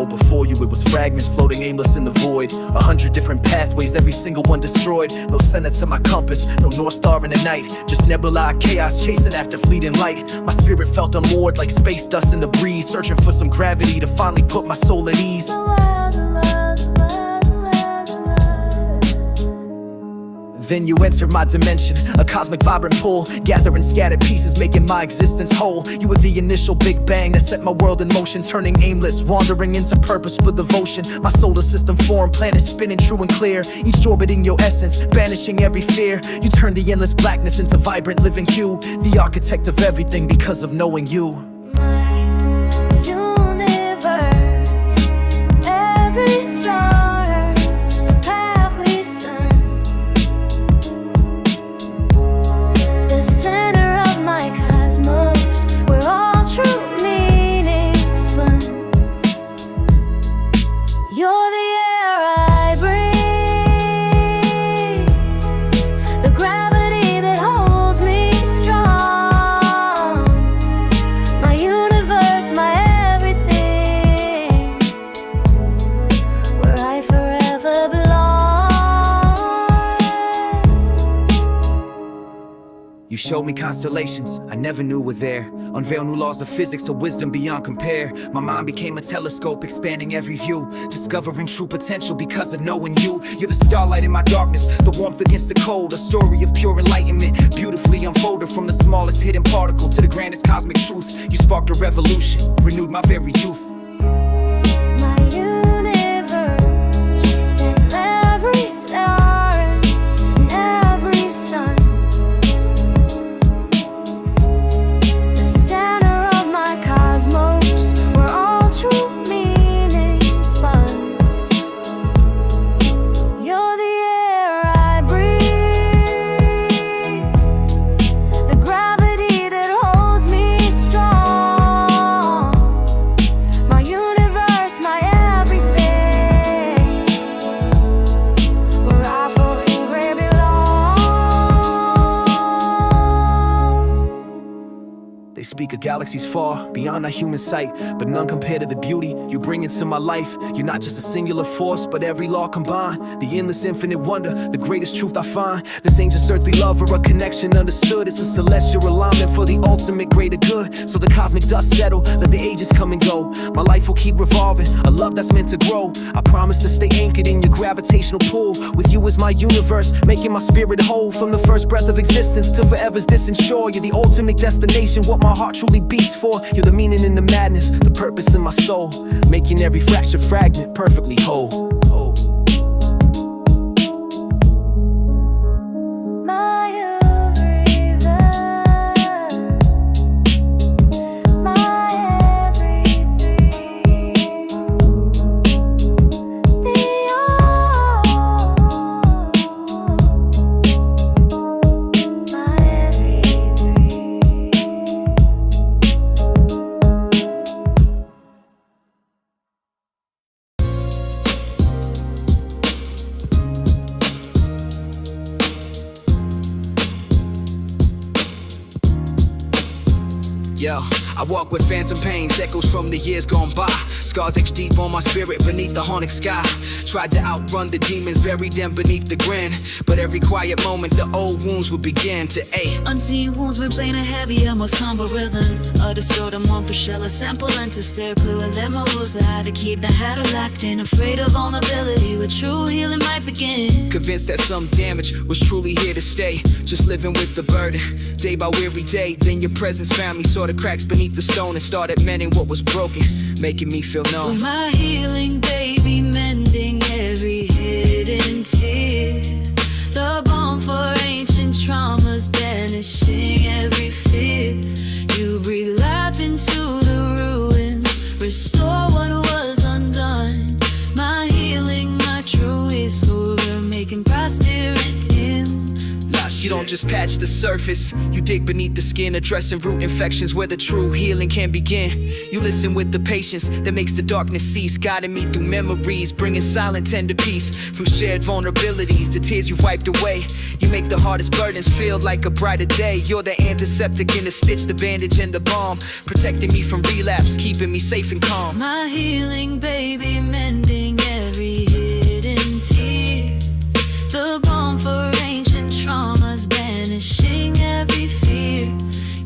world before you. It was fragments floating aimless in the void. 100 different pathways, every single one destroyed. No center to my compass, no North Star in the night. Just nebula chaos chasing after fleeting light. My spirit felt unmoored like space dust in the breeze, searching for some gravity to finally put my soul at ease. Then you enter my dimension, a cosmic vibrant pull, gathering scattered pieces, making my existence whole. You were the initial big bang that set my world in motion, turning aimless, wandering into purpose with devotion. My solar system formed, planets spinning true and clear, each orbiting your essence, banishing every fear. You turned the endless blackness into vibrant living hue, the architect of everything because of knowing you. You showed me constellations I never knew were there. Unveil new laws of physics, a wisdom beyond compare. My mind became a telescope, expanding every view, discovering true potential because of knowing you. You're the starlight in my darkness, the warmth against the cold. A story of pure enlightenment, beautifully unfolded from the smallest hidden particle to the grandest cosmic truth. You sparked a revolution, renewed my very youth. My universe and every star and every sun. They speak of galaxies far, beyond our human sight, but none compare to the beauty you bring into my life. You're not just a singular force, but every law combined. The endless infinite wonder, the greatest truth I find. This ain't just earthly love or a connection understood. It's a celestial alignment for the ultimate greater good. So the cosmic dust settle, let the ages come and go. My life will keep revolving, a love that's meant to grow. I promise to stay anchored in your gravitational pull. With you as my universe, making my spirit whole. From the first breath of existence to forever's distant shore. You're the ultimate destination, what my heart truly beats for. You're the meaning in the madness, the purpose in my soul, making every fractured fragment perfectly whole. Yo, I walk with phantom pains, echoes from the years gone by. Scars etched deep on my spirit beneath the haunted sky. Tried to outrun the demons, buried them beneath the grin. But every quiet moment, the old wounds would begin to ache. Unseen wounds been playing a heavier, more somber rhythm. A distorted one for shell, a sample and to stare clear and let my rules of how to keep the hatter locked in. Afraid of vulnerability, where true healing might begin. Convinced that some damage was truly here to stay. Just living with the burden, day by weary day. Then your presence found me, saw the cracks beneath the stone and started mending what was broken, making me feel known. With my healing, baby, mending every hidden tear. The balm for ancient traumas, banishing every fear. You breathe life into the ruins, restore what was undone. My healing, my true restorer, making Christ dear in Him. La Mirage. You don't just patch the surface, you dig beneath the skin, addressing root infections where the true healing can begin. You listen with the patience that makes the darkness cease, guiding me through memories, bringing silent tender peace. From shared vulnerabilities to tears you've wiped away, you make the hardest burdens feel like a brighter day. You're the antiseptic in the stitch, the bandage and the balm, protecting me from relapse, keeping me safe and calm. My healing baby, mending every hidden tear. The balm for ancient traumas, banishing every fear.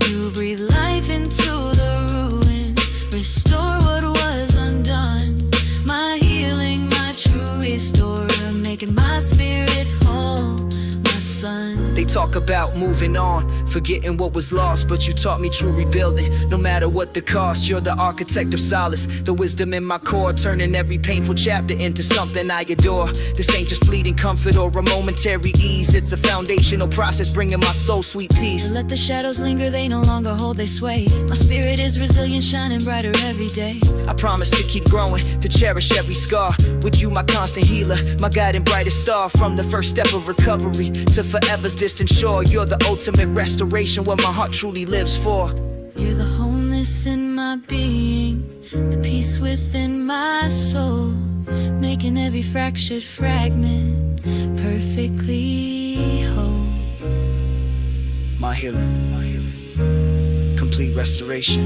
You breathe life into the ruins, restore what was undone. My healing, my true restorer, making my spirit whole, my son. They talk about moving on, forgetting what was lost, but you taught me true rebuilding. No matter what the cost, you're the architect of solace, the wisdom in my core, turning every painful chapter into something I adore. This ain't just fleeting comfort or a momentary ease, it's a foundational process bringing my soul sweet peace. Let the shadows linger, they no longer hold their sway. My spirit is resilient, shining brighter every day. I promise to keep growing, to cherish every scar. With you, my constant healer, my guiding brightest star. From the first step of recovery to forever's distant shore, you're the ultimate restoration, what my heart truly lives for. You're the wholeness in my being, the peace within my soul, making every fractured fragment perfectly whole. My healing, complete restoration,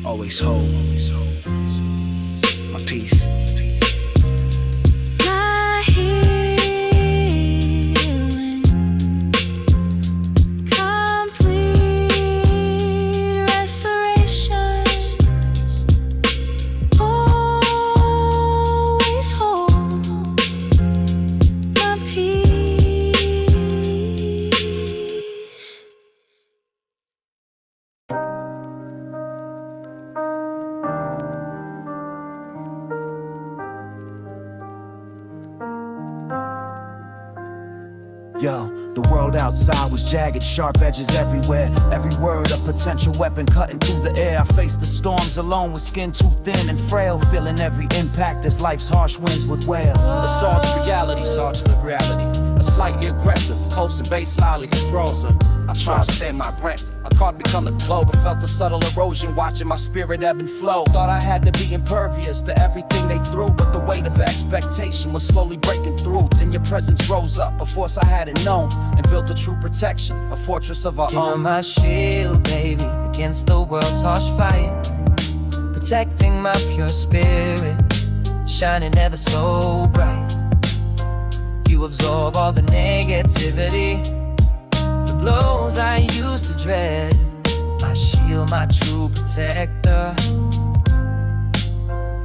always whole, my peace. My healing, complete restoration, always whole, my peace. Yo, the world outside was jagged, sharp edges everywhere. Every word a potential weapon cutting through the air. I faced the storms alone with skin too thin and frail, feeling every impact as life's harsh winds would wail. Assault of reality, sergeant of reality. A slightly aggressive, close and base lolly that throws her. I try to stand my rent. My card become the glow, but felt the subtle erosion, watching my spirit ebb and flow. Thought I had to be impervious to everything they threw, but the weight of expectation was slowly breaking through. Then your presence rose up, a force I hadn't known, and built a true protection, a fortress of our You're own. my shield, baby, against the world's harsh fight, protecting my pure spirit, shining ever so bright. You absorb all the negativity, the blows I used to dread, my shield, my true protector,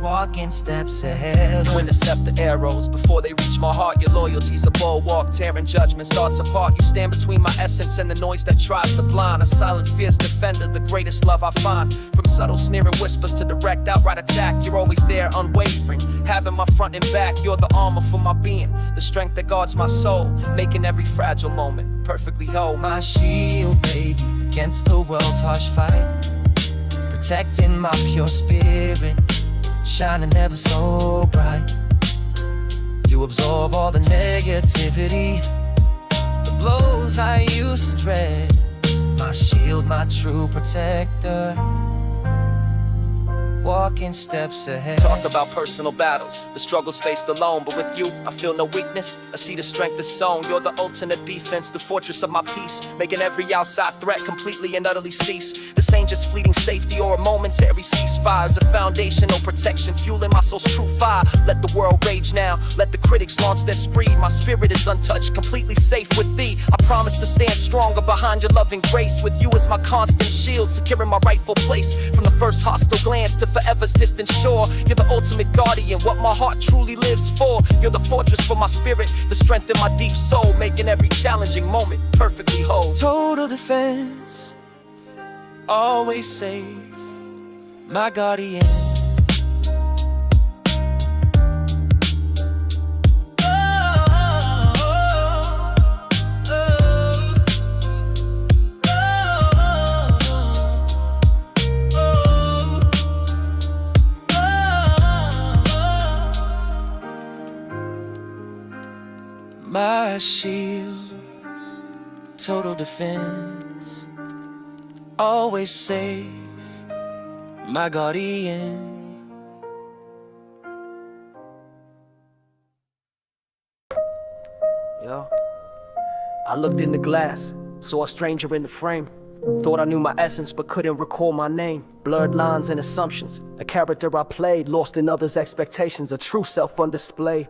walking steps ahead. You intercept the arrows before they reach my heart. Your loyalty's a bulwark, tearing judgment starts apart. You stand between my essence and the noise that tries to blind. A silent, fierce defender, the greatest love I find. From subtle sneering whispers to direct outright attack, you're always there, unwavering, having my front and back. You're the armor for my being, the strength that guards my soul, making every fragile moment perfectly whole. My shield, baby, against the world's harsh fight, protecting my pure spirit, shining ever so bright. You absorb all the negativity, the blows I used to dread, my shield, my true protector, walking steps ahead. Talk about personal battles, the struggles faced alone, but with you, I feel no weakness. I see the strength that's sown. You're the ultimate defense, the fortress of my peace, making every outside threat completely and utterly cease. This ain't just fleeting safety or a momentary ceasefire. It's a foundational protection, fueling my soul's true fire. Let the world rage now, let the critics launch their spree. My spirit is untouched, completely safe with thee. I promise to stand stronger behind your loving grace, with you as my constant shield, securing my rightful place. From the first hostile glance to forever's distant shore, you're the ultimate guardian, what my heart truly lives for. You're the fortress for my spirit, the strength in my deep soul, making every challenging moment perfectly whole. Total defense, always safe, my guardian. my shield, total defense, always safe, my guardian. Yo, I looked in the glass, saw a stranger in the frame. Thought I knew my essence, but couldn't recall my name. Blurred lines and assumptions, a character I played, lost in others' expectations, a true self on display.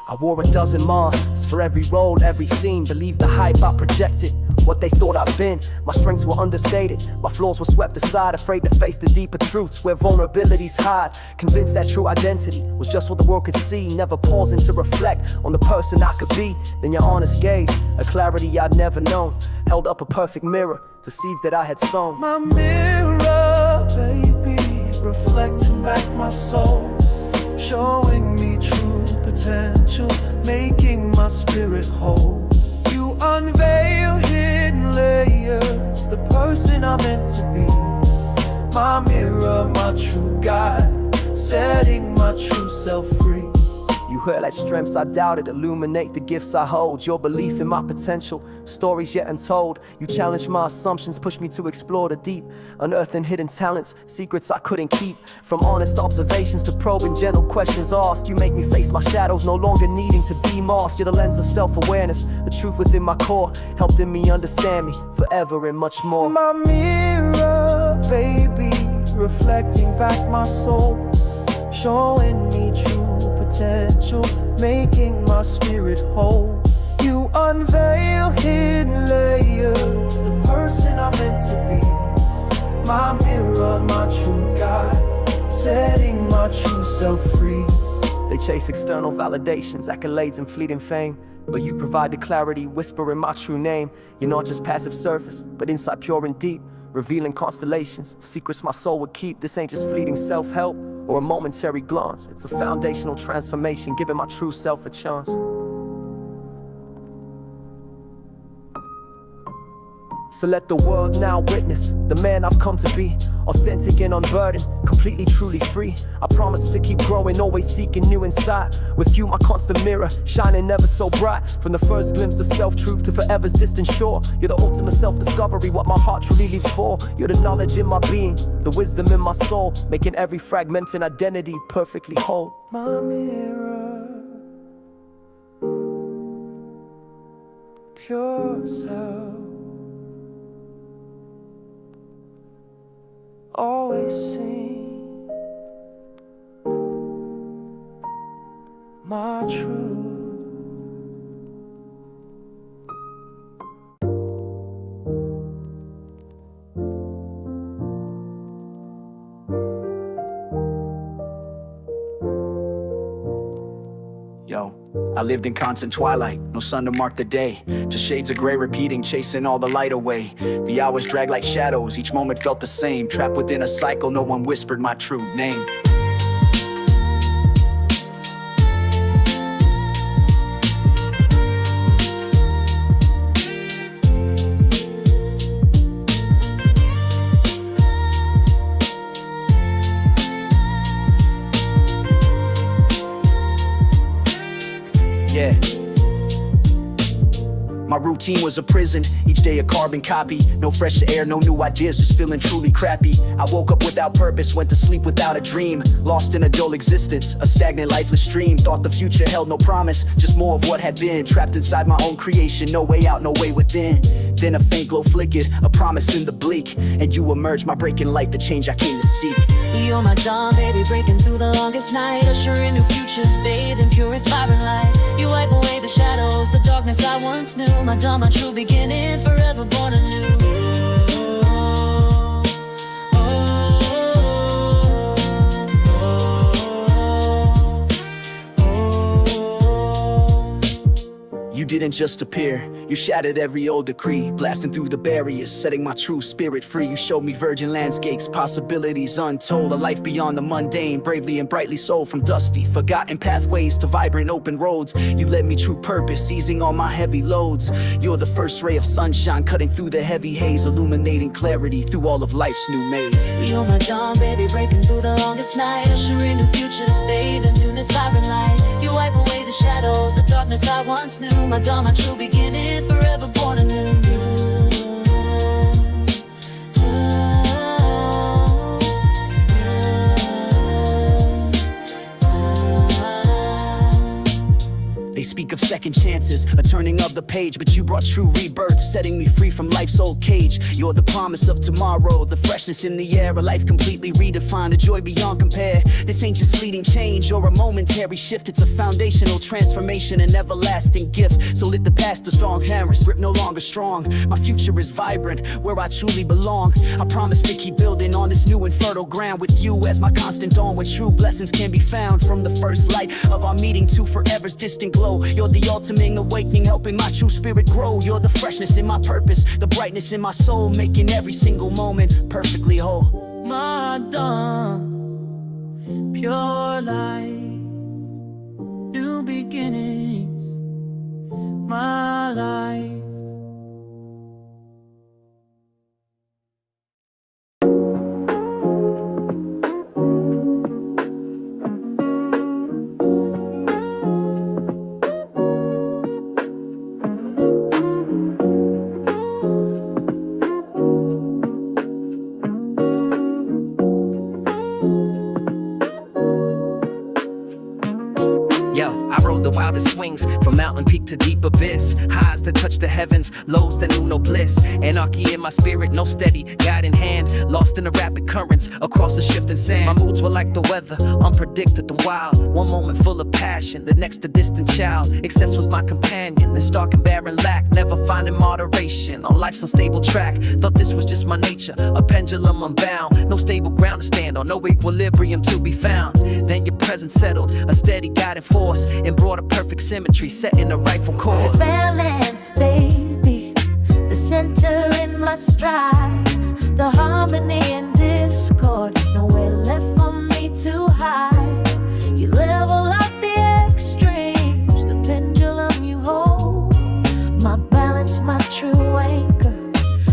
I wore a dozen masks for every role, every scene. Believed the hype I projected, what they thought I'd been. My strengths were understated, my flaws were swept aside. Afraid to face the deeper truths where vulnerabilities hide. Convinced that true identity was just what the world could see. Never pausing to reflect on the person I could be. Then your honest gaze, a clarity I'd never known, held up a perfect mirror to seeds that I had sown. My mirror, baby, reflecting back my soul, showing me true potential, making my spirit whole. You unveil hidden layers, the person I'm meant to be. My mirror, my true guide, setting my true self free. You highlight strengths I doubted, illuminate the gifts I hold. Your belief in my potential, stories yet untold. You challenge my assumptions, push me to explore the deep, unearthing hidden talents, secrets I couldn't keep. From honest observations to probing gentle questions asked, you make me face my shadows, no longer needing to be masked. You're the lens of self-awareness, the truth within my core, helping me understand me forever and much more. My mirror, baby, reflecting back my soul, showing me true potential, making my spirit whole. You unveil hidden layers, the person I'm meant to be. My mirror, my true guide, setting my true self free. They chase external validations, accolades and fleeting fame, but you provide the clarity, whispering my true name. You're not just passive surface, but inside pure and deep, revealing constellations, secrets my soul would keep. This ain't just fleeting self-help or a momentary glance. It's a foundational transformation, giving my true self a chance. So let the world now witness the man I've come to be. Authentic and unburdened, completely truly free. I promise to keep growing, always seeking new insight. With you my constant mirror, shining ever so bright. From the first glimpse of self-truth to forever's distant shore. You're the ultimate self-discovery, what my heart truly lives for. You're the knowledge in my being, the wisdom in my soul, making every fragmented identity perfectly whole. My mirror, pure self, always sing my truth. Yo, I lived in constant twilight, no sun to mark the day. Just shades of gray repeating, chasing all the light away. The hours dragged like shadows, each moment felt the same. Trapped within a cycle, no one whispered my true name. Yeah. My routine was a prison, each day a carbon copy. No fresh air, no new ideas, just feeling truly crappy. I woke up without purpose, went to sleep without a dream. Lost in a dull existence, a stagnant lifeless stream. Thought the future held no promise, just more of what had been. Trapped inside my own creation, no way out, no way within. Then a faint glow flickered, a promise in the bleak. And you emerged, my breaking light, the change I came to seek. You're my dawn, baby, breaking through the longest night, ushering new futures, bathed in pure inspiring light. You wipe away the shadows, the darkness I once knew. My dawn, my true beginning, forever born anew. You didn't just appear, you shattered every old decree, blasting through the barriers, setting my true spirit free. You showed me virgin landscapes, possibilities untold, a life beyond the mundane, bravely and brightly sold. From dusty, forgotten pathways to vibrant open roads, you led me true purpose, easing all my heavy loads. You're the first ray of sunshine, cutting through the heavy haze, illuminating clarity through all of life's new maze. You're my dawn, baby, breaking through the longest night, ushering new futures, bathed in newness, vibrant light. You wipe away the shadows, the darkness I once knew. My dawn, my true beginning, forever born anew. They speak of second chances, a turning of the page, but you brought true rebirth, setting me free from life's old cage. You're the promise of tomorrow, the freshness in the air, a life completely redefined, a joy beyond compare. This ain't just fleeting change or a momentary shift, it's a foundational transformation, an everlasting gift. So lit the past, a strong hammers, grip no longer strong. My future is vibrant, where I truly belong. I promise to keep building on this new and fertile ground, with you as my constant dawn, where true blessings can be found. From the first light of our meeting to forever's distant glow, you're the ultimate awakening, helping my true spirit grow. You're the freshness in my purpose, the brightness in my soul, making every single moment perfectly whole. My dawn, pure light, new beginnings, my life. Yo, I rode the wildest swings, from mountain peak to deep abyss. Highs that touch the heavens, lows that knew no bliss. Anarchy in my spirit, no steady guiding hand. Lost in the rapid currents, across the shifting sand. My moods were like the weather, unpredictable and wild. One moment full of passion, the next a distant child. Excess was my companion, the stark and barren lack. Never finding moderation on life's unstable track. Thought this was just my nature, a pendulum unbound. No stable ground to stand on, no equilibrium to be found. Then your presence settled, a steady guiding force, and brought a perfect symmetry, setting a rightful course. Balance, baby, the center in my stride, the harmony and discord, nowhere left for me to hide. You level out the extremes, the pendulum you hold, my balance, my true anchor,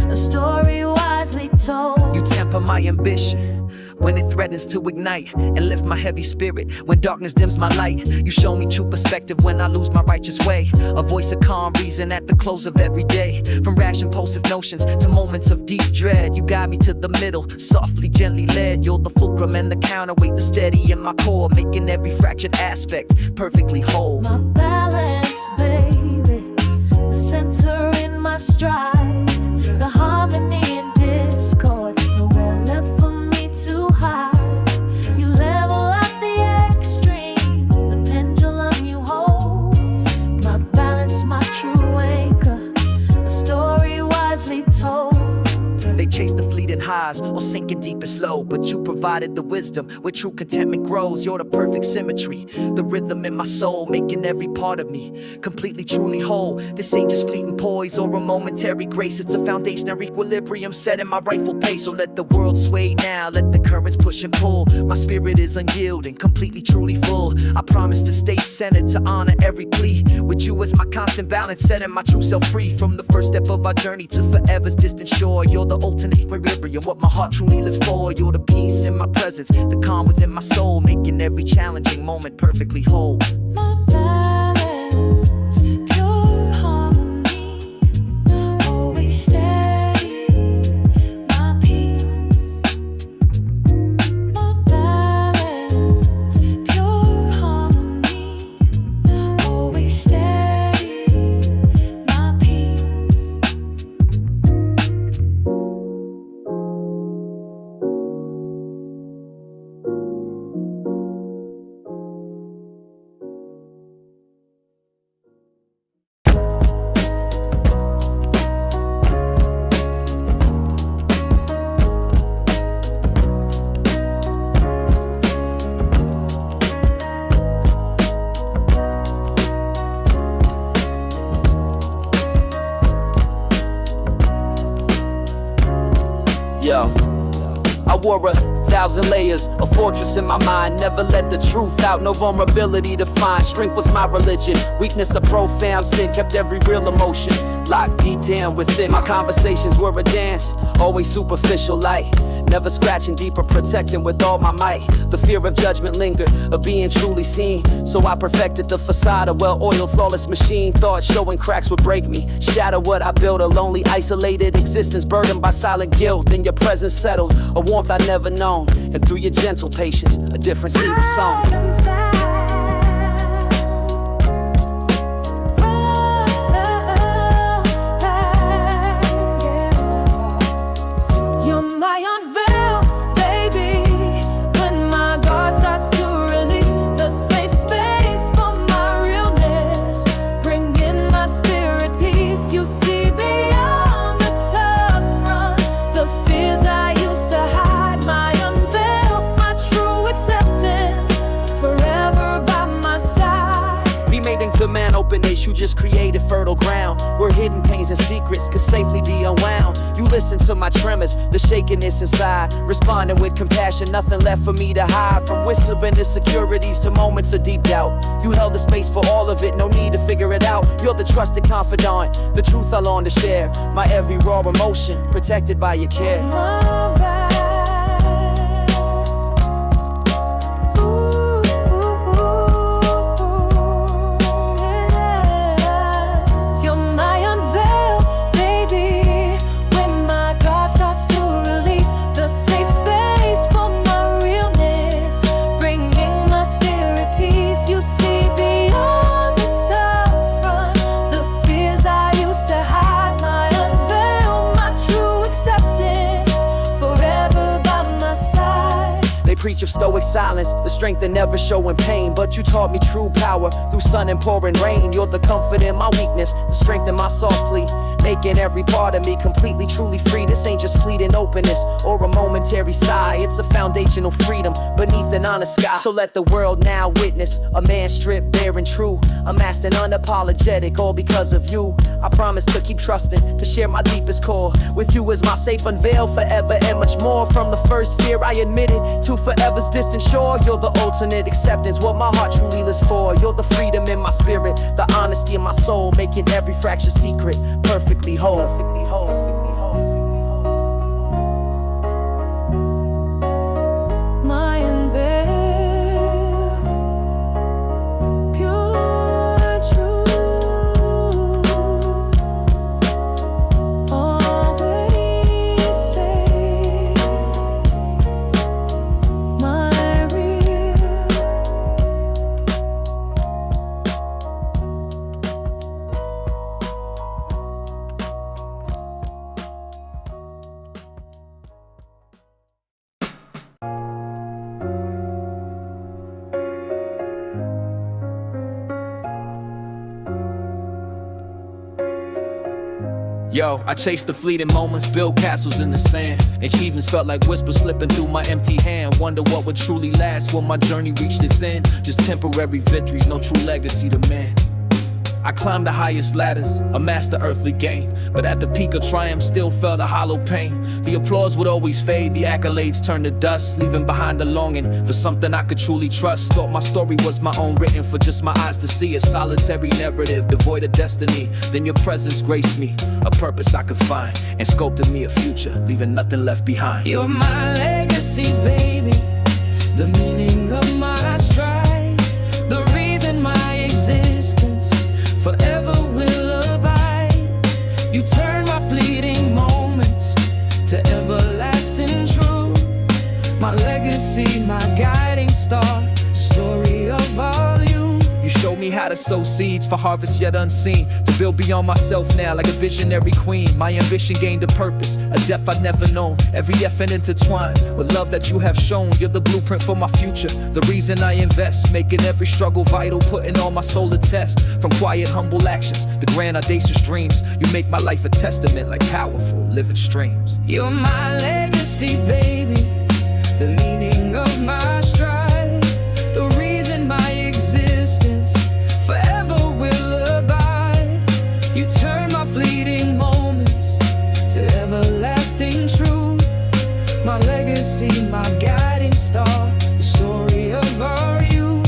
a story wisely told. You temper my ambition when it threatens to ignite, and lift my heavy spirit when darkness dims my light. You show me true perspective when I lose my righteous way, a voice of calm reason at the close of every day. From rash impulsive notions to moments of deep dread, you guide me to the middle, softly, gently led. You're the fulcrum and the counterweight, the steady in my core, making every fractured aspect perfectly whole. My balance, baby, the center in my stride, the harmony and discord, nowhere left for me to hide. You level out the extremes, the pendulum you hold, my balance, my true anchor, a story wisely told. They chase the fleeting highs or sinking deep and slow, but you provided the wisdom where true contentment grows. You're the perfect symmetry, the rhythm in my soul, making every part of me completely, truly whole. This ain't just fleeting poise or a momentary grace, it's a foundation of equilibrium set in my rightful pace. So let the world sway now, let the currents push and pull. My spirit is unyielding, completely, truly full. I promise to stay centered, to honor every plea, with you as my constant balance, setting my true self free. From the first step of our journey to forever's distant shore, you're the ultimate equilibrium, what my heart truly lives for. You're the peace in my presence, the calm within my soul, making every challenging moment perfectly whole. My balance, pure harmony, always steady, my peace. My balance, pure harmony, always steady, my peace. Yo, I wore 1,000 layers, a fortress in my mind. Never let the truth out, no vulnerability to find. Strength was my religion, weakness a profound sin. Kept every real emotion locked deep down within. My conversations were a dance, always superficial light. Never scratching deeper, protecting with all my might. The fear of judgment lingered, of being truly seen. So I perfected the facade, a well-oiled, flawless machine. Thought showing cracks would break me, shatter what I built. A lonely, isolated existence, burdened by silent guilt. Then your presence settled, a warmth I'd never known. And through your gentle patience, a different seed was sown. You're my unveil, baby. When my guard starts to release, the safe space for my realness, bringing my spirit peace. You see beyond the tough run, the fears I used to hide. My unveil, my true acceptance, forever by my side. Be made into man, open issue, just created fertile ground where hidden pains and secrets could safely be unwound. You listen to my tremors, the shakiness inside, responding with compassion, nothing left for me to hide. From whispering insecurities to moments of deep doubt, you held the space for all of it, no need to figure it out. You're the trusted confidant, the truth I long to share. My every raw emotion, protected by your care. You're my unveil, baby. When my guard starts to release, the safe space for my realness, bringing my spirit peace. You see beyond the tough run, the fears I used to hide. My unveil, my true acceptance, forever by my side. They preach of stoic silence, the strength that never showing pain. But you taught me true power through sun and pouring rain. You're the comfort in my weakness, the strength in my soft plea, making every part of me completely, truly free. This ain't just fleeting openness or a momentary sigh. It's a foundational freedom beneath an honest sky. So let the world now witness a man stripped bare and true, amassed and unapologetic, all because of you. I promise to keep trusting, to share my deepest core with you as my safe unveil, forever and much more. From the first fear I admitted to forever's distant shore, you're the alternate acceptance, what my heart truly lives for. You're the freedom in my spirit, the honesty in my soul, making every fracture secret perfectly whole. Perfectly whole. My unveil, pure true, always safe. My real. Yo, I chased the fleeting moments, built castles in the sand. Achievements felt like whispers slipping through my empty hand. Wonder what would truly last when my journey reached its end. Just temporary victories, no true legacy to man. I climbed the highest ladders, amassed the earthly gain, but at the peak of triumph still felt a hollow pain. The applause would always fade, the accolades turned to dust, leaving behind a longing for something I could truly trust. Thought my story was my own, written for just my eyes to see. A solitary narrative, devoid of destiny. Then your presence graced me, a purpose I could find, and sculpted me a future, leaving nothing left behind. You're my legacy, baby, the meaning of my stride, the reason my existence forever will abide. You turn my fleeting moments to everlasting truth. My legacy, my guiding star, story of all you. You showed me how to sow seeds for harvest yet unseen, to build beyond myself now like a visionary queen. My ambition gained a purpose, a depth I'd never known. Every effort intertwined with love that you have shown. You're the blueprint for my future, the reason I invest, making every struggle vital, putting all my soul to test. From quiet, humble actions to grand, audacious dreams, you make my life a testament like powerful, living streams. You're my legacy, baby, the meaning of my stride, the reason my existence forever will abide. You turn my fleeting moments to everlasting truth. my legacy, my guiding star, the story of our youth.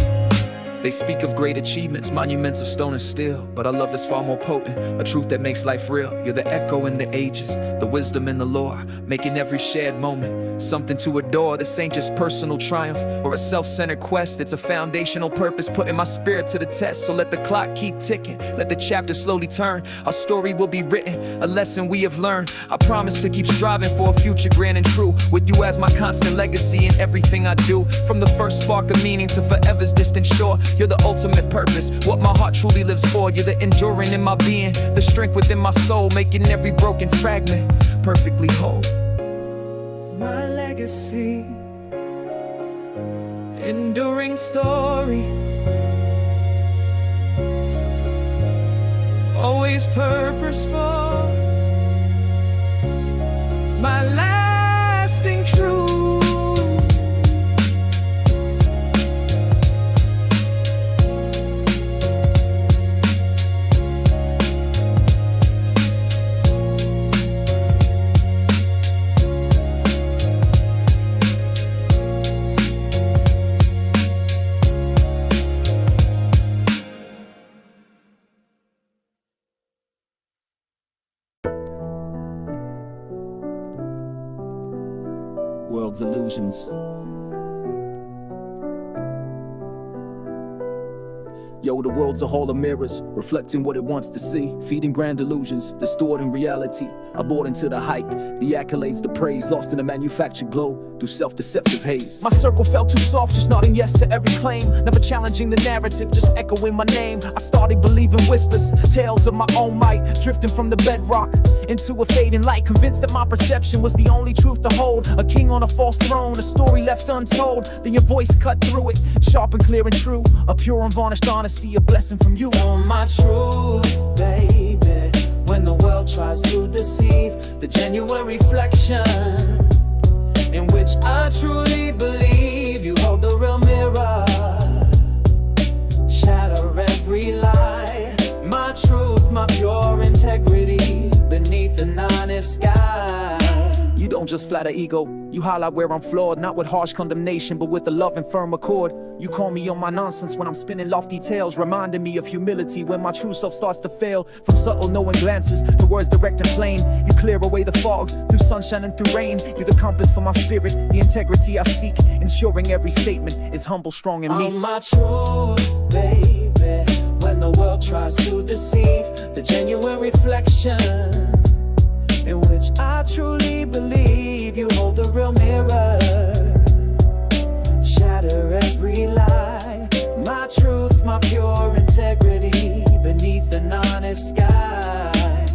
They speak of great achievements, monuments of stone and steel, but our love is far more potent, a truth that makes life real. You're the echo in the ages, the wisdom in the lore, making every shared moment something to adore. This ain't just personal triumph or a self-centered quest, it's a foundational purpose, putting my spirit to the test. So let the clock keep ticking, let the chapters slowly turn. Our story will be written, a lesson we have learned. I promise to keep striving for a future grand and true, with you as my constant legacy in everything I do. From the first spark of meaning to forever's distant shore, you're the ultimate purpose, what my heart truly lives for. You're the enduring in my being, the strength within my soul, making every broken fragment perfectly whole. My legacy, enduring story, always purposeful, my lasting truth. World's illusions. Yo, the world's a hall of mirrors, reflecting what it wants to see, feeding grand illusions, distorting reality. I bought into the hype, the accolades, the praise, lost in a manufactured glow through self-deceptive haze. My circle felt too soft, just nodding yes to every claim, never challenging the narrative, just echoing my name. I started believing whispers, tales of my own might, drifting from the bedrock into a fading light, convinced that my perception was the only truth to hold. A king on a false throne, a story left untold, then your voice cut through it, sharp and clear and true, a pure unvarnished honesty, a blessing from you. On my truth, baby, when the world tries to deceive, the genuine reflection in which I truly believe. You hold the real mirror, shatter every lie. My truth, my pure integrity, beneath an honest sky. You don't just flatter ego, you highlight where I'm flawed, not with harsh condemnation, but with a love and firm accord. You call me on my nonsense when I'm spinning lofty tales, reminding me of humility when my true self starts to fail. From subtle knowing glances to words direct and plain, you clear away the fog through sunshine and through rain. You're the compass for my spirit, the integrity I seek, ensuring every statement is humble, strong, and meek. On my truth, baby, when the world tries to deceive, the genuine reflection in which I truly believe. You hold the real mirror, shatter every lie. My truth, my pure integrity, beneath an honest sky.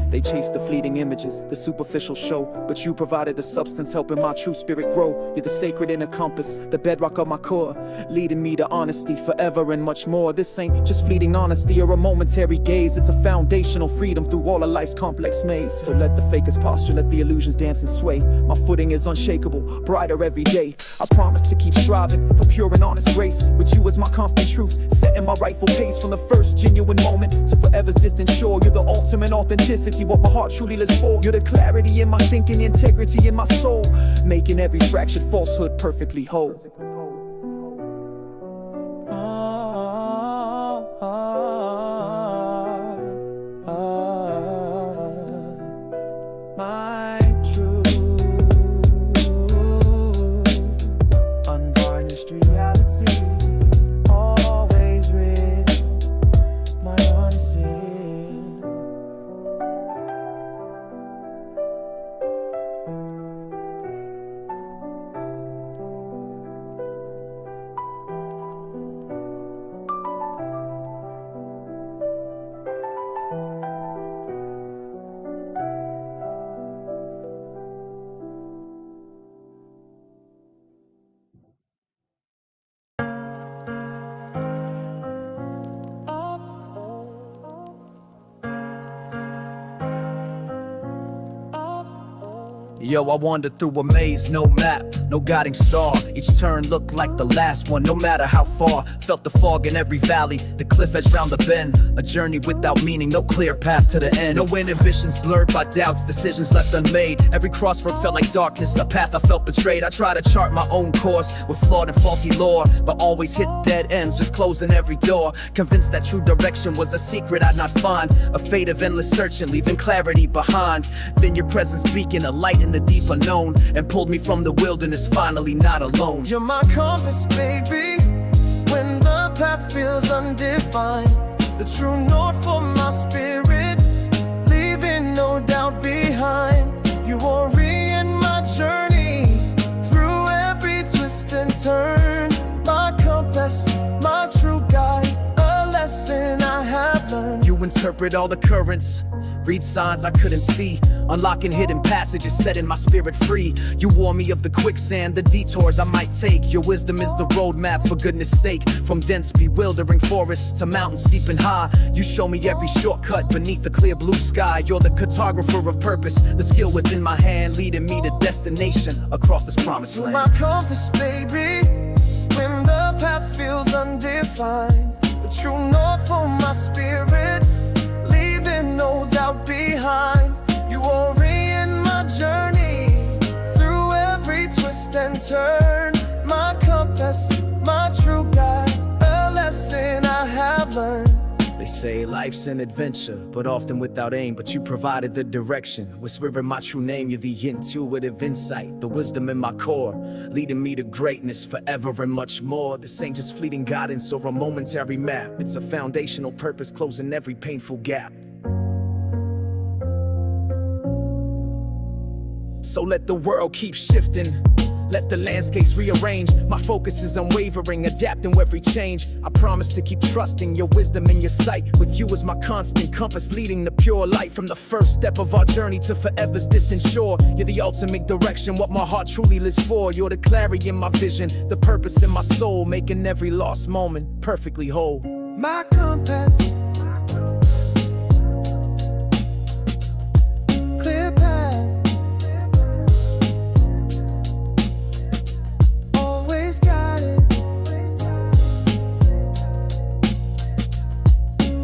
They chase the fleeting images, the superficial show, but you provided the substance, helping my true spirit grow. You're the sacred inner compass, the bedrock of my core, leading me to honesty forever and much more. This ain't just fleeting honesty or a momentary gaze, it's a foundational freedom through all of life's complex maze. So let the fakers posture, let the illusions dance and sway. My footing is unshakable, brighter every day. I promise to keep striving for pure and honest grace, with you as my constant truth, setting my rightful pace from the first genuine moment to forever's distant shore. You're the ultimate authenticity, what my heart truly lives for. You're the clarity in my thinking, integrity in my soul, making every fractured falsehood perfectly whole. My truth, unvarnished reality, always real, my honesty. Yo, I wandered through a maze, no map, no guiding star. Each turn looked like the last one, no matter how far. Felt the fog in every valley, the cliff edge round the bend. A journey without meaning, no clear path to the end. No inhibitions blurred by doubts, decisions left unmade. Every crossroad felt like darkness, a path I felt betrayed. I tried to chart my own course with flawed and faulty lore, but always hit dead ends, just closing every door. Convinced that true direction was a secret I'd not find. A fate of endless searching, leaving clarity behind. Then your presence beacon a light in the deep unknown, and pulled me from the wilderness, finally not alone. You're my compass, baby, when the path feels undefined. The true north for my spirit, leaving no doubt behind. You orient my journey through every twist and turn. My compass, my true guide, a lesson I have learned. You interpret all the currents, read signs I couldn't see, unlocking hidden passages, setting my spirit free. You warn me of the quicksand, the detours I might take. Your wisdom is the roadmap, for goodness sake. From dense, bewildering forests to mountains steep and high, you show me every shortcut beneath the clear blue sky. You're the cartographer of purpose, the skill within my hand, leading me to destination across this promised You're land. my compass, baby, when the path feels undefined. The true north for my spirit, leaving no doubt behind. You orient my journey through every twist and turn. My compass, my true guide, a lesson I have learned. They say life's an adventure, but often without aim. But you provided the direction, whispering my true name. You're the intuitive insight, the wisdom in my core, leading me to greatness forever and much more. This ain't just fleeting guidance or a momentary map. It's a foundational purpose, closing every painful gap. So let the world keep shifting, let the landscapes rearrange. My focus is unwavering, adapting every change. I promise to keep trusting your wisdom and your sight. With you as my constant compass, leading to pure light. From the first step of our journey to forever's distant shore, you're the ultimate direction, what my heart truly lives for. You're the clarity in my vision, the purpose in my soul, making every lost moment perfectly whole. My compass, clear path, always guided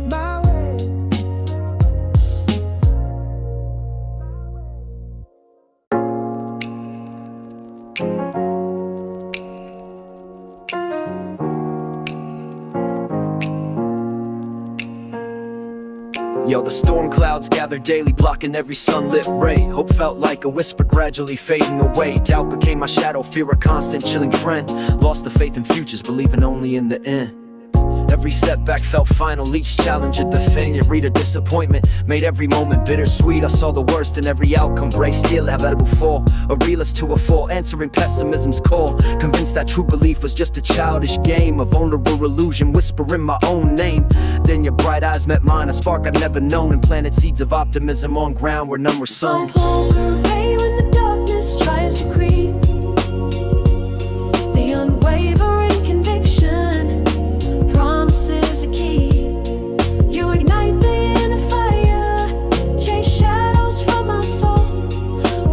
my way. Yo, the storm clouds gather daily, blocking every sunlit ray. Hope felt like a whisper gradually fading away. Doubt became my shadow, fear a constant chilling friend. Lost the faith in futures, believing only in the end. Every setback felt final, each challenge a defeat. Read a disappointment, made every moment bittersweet. I saw the worst in every outcome, braced still inevitable fall. A realist to a fall, answering pessimism's call. Convinced that true belief was just a childish game, a vulnerable illusion, whispering my own name. Then your bright eyes met mine, a spark I'd never known, and planted seeds of optimism on ground where none were sown. Find hunger away when the darkness tries to creep. The unwavering conviction, promises are key. You ignite the inner fire, chase shadows from my soul.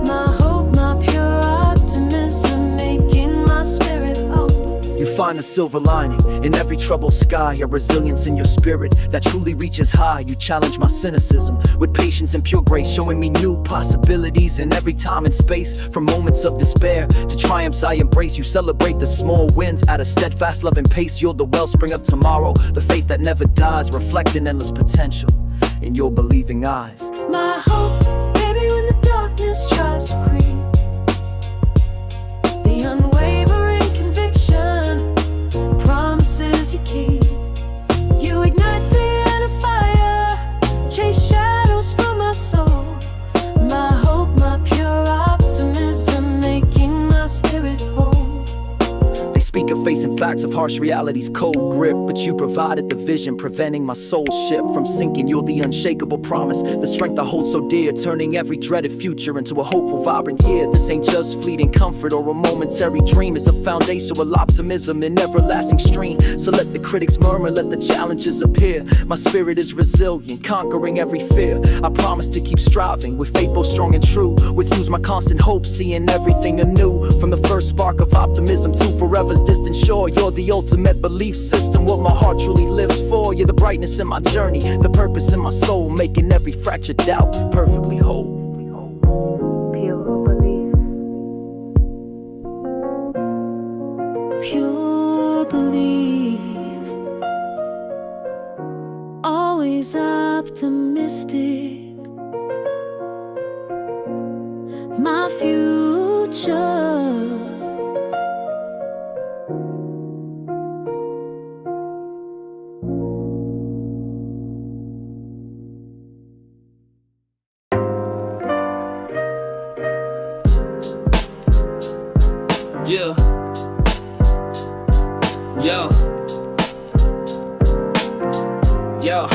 My hope, my pure optimism, making my spirit whole. You find a silver lining in every troubled sky, a resilience in your spirit that truly reaches high. You challenge my cynicism with patience and pure grace, showing me new possibilities in every time and space. From moments of despair to triumphs I embrace, you celebrate the small wins at a steadfast loving pace. You're the wellspring of tomorrow, the faith that never dies, reflecting endless potential in your believing eyes. My hope, baby, when the darkness tries to creep. The unwavering conviction, promises you keep. You ignite the inner fire, chase shadows from my soul. My hope, my pure optimism, making my spirit whole. They speaker facing facts of harsh reality's cold grip. But you provided the vision, preventing my soul ship from sinking. You're the unshakable promise, the strength I hold so dear, turning every dreaded future into a hopeful, vibrant year. This ain't just fleeting comfort or a momentary dream. It's a foundational optimism, an everlasting stream. So let the critics murmur, let the challenges appear. My spirit is resilient, conquering every fear. I promise to keep striving, with faith both strong and true. With you's my constant hope, seeing everything anew. From the first spark of optimism to forever's distant shore. You're the ultimate belief system, what my heart truly lives for. You're the brightness in my journey, the purpose in my soul, making every fractured doubt perfectly whole. Pure belief, always optimistic. My future, Yeah. Yo. Yo.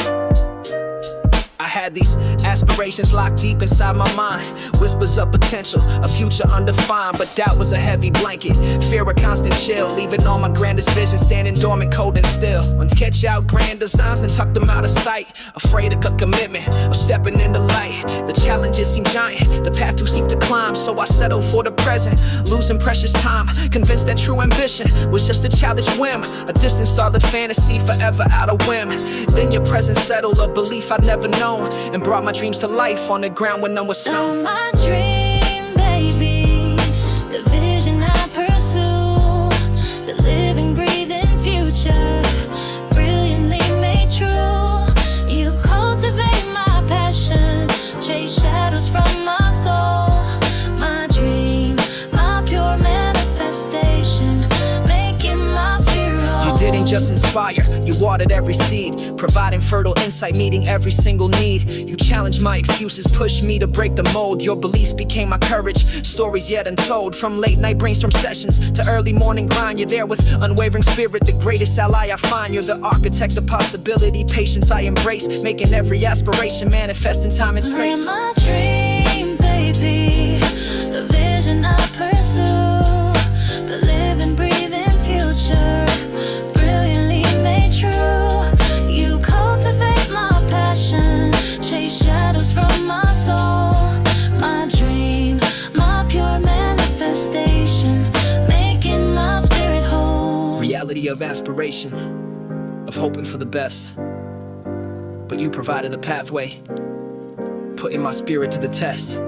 I had these aspirations locked deep inside my mind. Whispers of potential, a future undefined. But doubt was a heavy blanket, fear a constant chill, leaving all my grandest visions standing dormant, cold and still. Once sketch out grand designs and tuck them out of sight, afraid of a commitment or stepping in the light. The challenges seem giant, the path too steep to climb. So I settled for the present, losing precious time, convinced that true ambition was just a childish whim, a distant starlit fantasy forever out of whim. Then your presence settled a belief I'd never known, and brought my dreams to life on the ground when none was snow. My dream, baby, the vision I pursue, the living, breathing future, brilliantly made true. You cultivate my passion, chase shadows from my soul. My dream, my pure manifestation, making my spirit whole. You didn't just inspire, you watered every seed, providing fertile insight, meeting every single need. You challenged my excuses, pushed me to break the mold. Your beliefs became my courage, stories yet untold. From late night brainstorm sessions to early morning grind, you're there with unwavering spirit, the greatest ally I find. You're the architect of possibility, patience I embrace, making every aspiration manifest in time and space. You're my dream, baby, the vision I pursue, the living, breathing future, brilliantly made true. You cultivate my passion, chase shadows from my soul. My dream, my pure manifestation, making my spirit whole. Reality of aspiration, of hoping for the best. But you provided the pathway, putting my spirit to the test.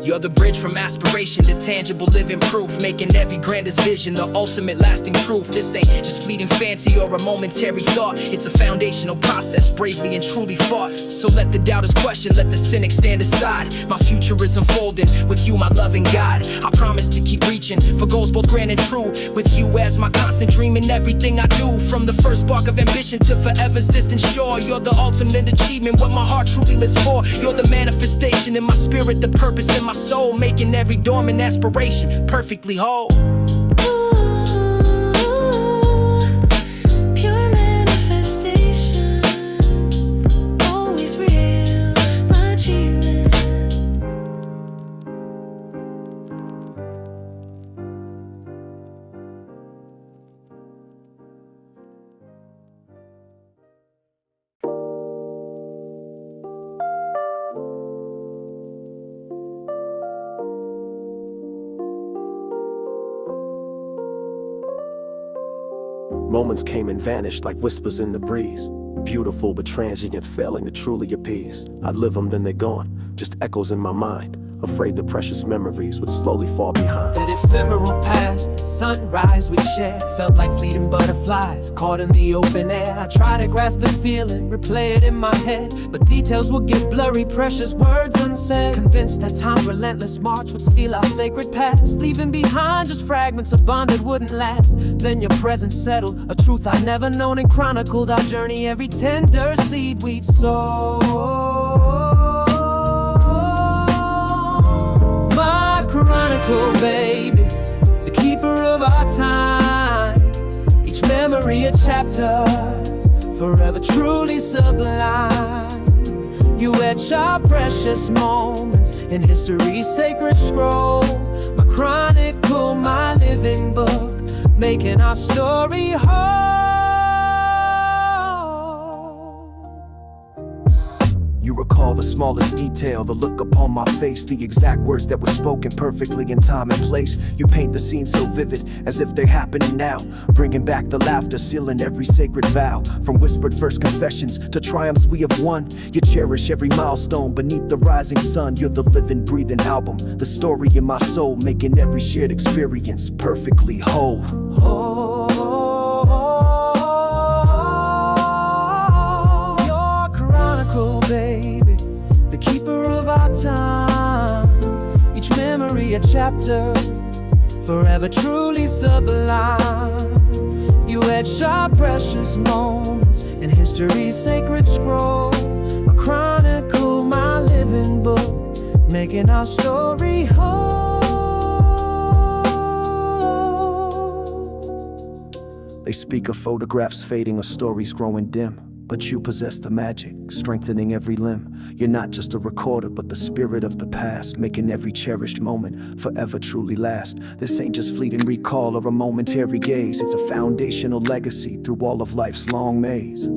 You're the bridge from aspiration to tangible living proof, making every grandest vision the ultimate lasting truth. This ain't just fleeting fancy or a momentary thought, it's a foundational process, bravely and truly fought. So let the doubters question, let the cynics stand aside. My future is unfolding, with you my loving guide. I promise to keep reaching for goals both grand and true, with you as my constant dream in everything I do. From the first spark of ambition to forever's distant shore, you're the ultimate achievement, what my heart truly lives for. You're the manifestation in my spirit, the purpose in my soul, making every dormant aspiration perfectly whole. Pure manifestation, always real, my achievement. Moments came and vanished like whispers in the breeze. Beautiful but transient, failing to truly appease. I'd live them, then they're gone, just echoes in my mind. Afraid the precious memories would slowly fall behind. That ephemeral past, the sunrise we shared, felt like fleeting butterflies caught in the open air. I try to grasp the feeling, replay it in my head, but details will get blurry, precious words unsaid. Convinced that time's relentless march would steal our sacred past, leaving behind just fragments of bond that wouldn't last. Then your presence settled, a truth I'd never known, and chronicled our journey, every tender seed we'd sow. Chronicle, baby, the keeper of our time. Each memory a chapter, forever truly sublime. You etch our precious moments in history's sacred scroll. My chronicle, my living book, making our story whole. You recall the smallest detail, the look upon my face, the exact words that were spoken perfectly in time and place. You paint the scene so vivid, as if they're happening now, bringing back the laughter, sealing every sacred vow. From whispered first confessions to triumphs we have won, you cherish every milestone beneath the rising sun. You're the living, breathing album, the story in my soul, making every shared experience perfectly whole. Your chronicle, baby, the keeper of our time. Each memory a chapter, forever truly sublime. You etch our precious moments in history's sacred scroll. My chronicle, my living book, making our story whole. They speak of photographs fading or stories growing dim, but you possess the magic, strengthening every limb. You're not just a recorder, but the spirit of the past, making every cherished moment forever truly last. This ain't just fleeting recall or a momentary gaze. It's a foundational legacy through all of life's long maze.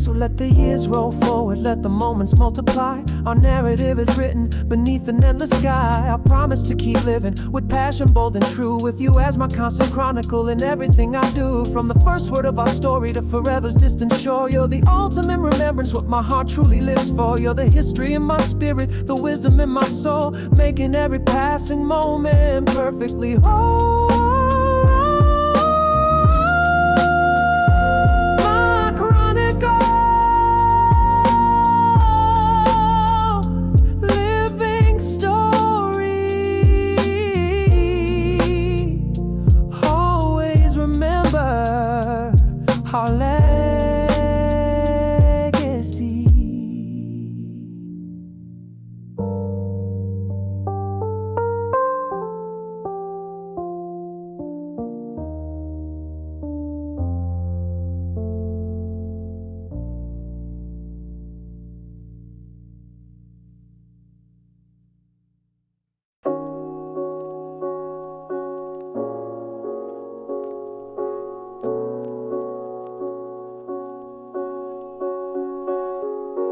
So let the years roll forward, let the moments multiply. Our narrative is written beneath an endless sky. I promise to keep living with passion, bold and true, with you as my constant chronicle in everything I do. From the first word of our story to forever's distant shore, you're the ultimate remembrance, what my heart truly lives for. You're the history in my spirit, the wisdom in my soul, making every passing moment perfectly whole. Our legacy.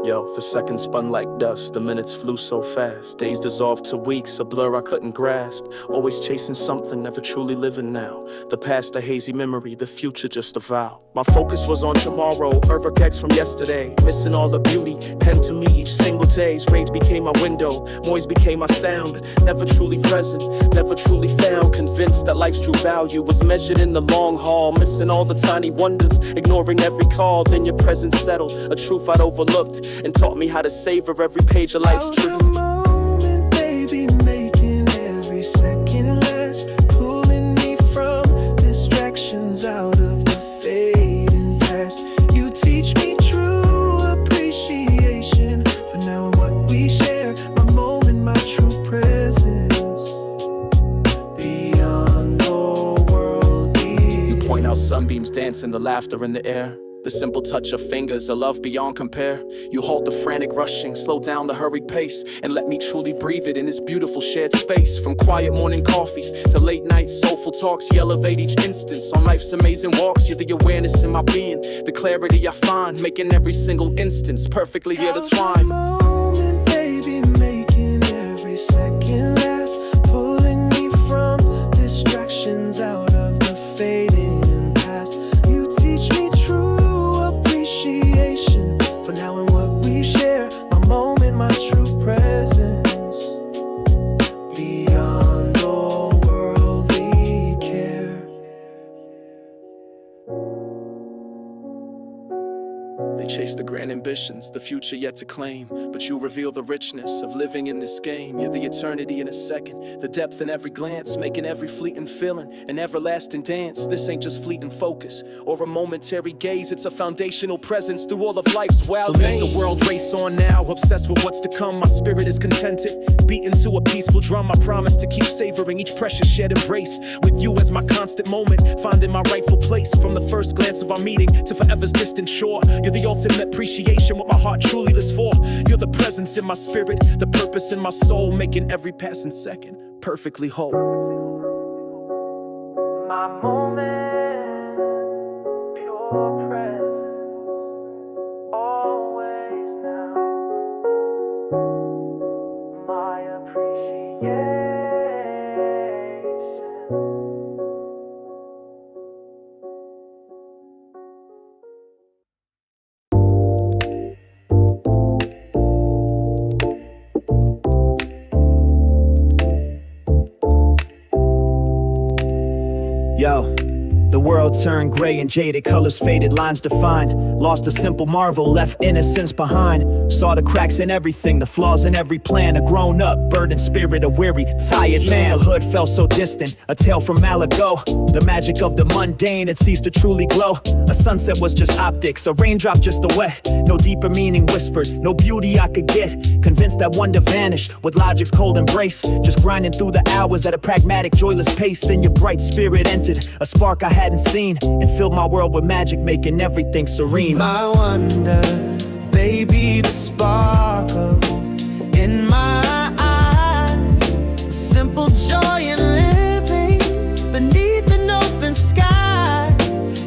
Yo, the seconds spun like dust, the minutes flew so fast. Days dissolved to weeks, a blur I couldn't grasp. Always chasing something, never truly living now. The past a hazy memory, the future just a vow. My focus was on tomorrow, Urverkex from yesterday. Missing all the beauty, pen to me each single day's rage became my window, noise became my sound. Never truly present, never truly found. Convinced that life's true value was measured in the long haul. Missing all the tiny wonders, ignoring every call. Then your presence settled, a truth I'd overlooked, and taught me how to savor every page of life's truth. Moment, baby, making every second last, pulling me from distractions out of the fading past. You teach me true appreciation for now and what we share. My moment, my true presence, beyond all worldly. You point out sunbeams dancing, the laughter in the air. The simple touch of fingers, a love beyond compare. You halt the frantic rushing, slow down the hurried pace, and let me truly breathe it in this beautiful shared space. From quiet morning coffees to late night soulful talks, you elevate each instance on life's amazing walks. You're the awareness in my being, the clarity I find, making every single instance perfectly intertwined. Moment, baby, making every second last, pulling me from distractions out of the fading past. You teach me true appreciation for now and what we share. My moment, my true presence, beyond all worldly care. They chase the grand ambitions, the future yet to claim, but but you reveal the richness of living in this game. You're the eternity in a second, the depth in every glance, making every fleeting feeling an everlasting dance. This ain't just fleeting focus or a momentary gaze, it's a foundational presence through all of life's wild days. Let the world race on now, obsessed with what's to come. My spirit is contented, beating to a peaceful drum. I promise to keep savoring each precious shared embrace, with you as my constant moment, finding my rightful place. From the first glance of our meeting to forever's distant shore, you're the ultimate appreciation, what my heart truly lives for. You're the presence in my spirit, the purpose in my soul, making every passing second perfectly whole. My moment, pure presence, always now. My appreciation. Yo, the world turned gray and jaded, colors faded, lines defined. Lost a simple marvel, left innocence behind. Saw the cracks in everything, the flaws in every plan. A grown up, burdened spirit, a weary, tired man. The hood felt so distant, a tale from Malago. The magic of the mundane had ceased to truly glow. A sunset was just optics, a raindrop just a wet. No deeper meaning whispered, no beauty I could get. Convinced that wonder vanished with logic's cold embrace. Just grinding through the hours at a pragmatic, joyless pace. Then your bright spirit entered, a spark I hadn't seen, and filled my world with magic, making everything serene. My wonder, baby, the sparkle in my eyes. Simple joy in living beneath an open sky.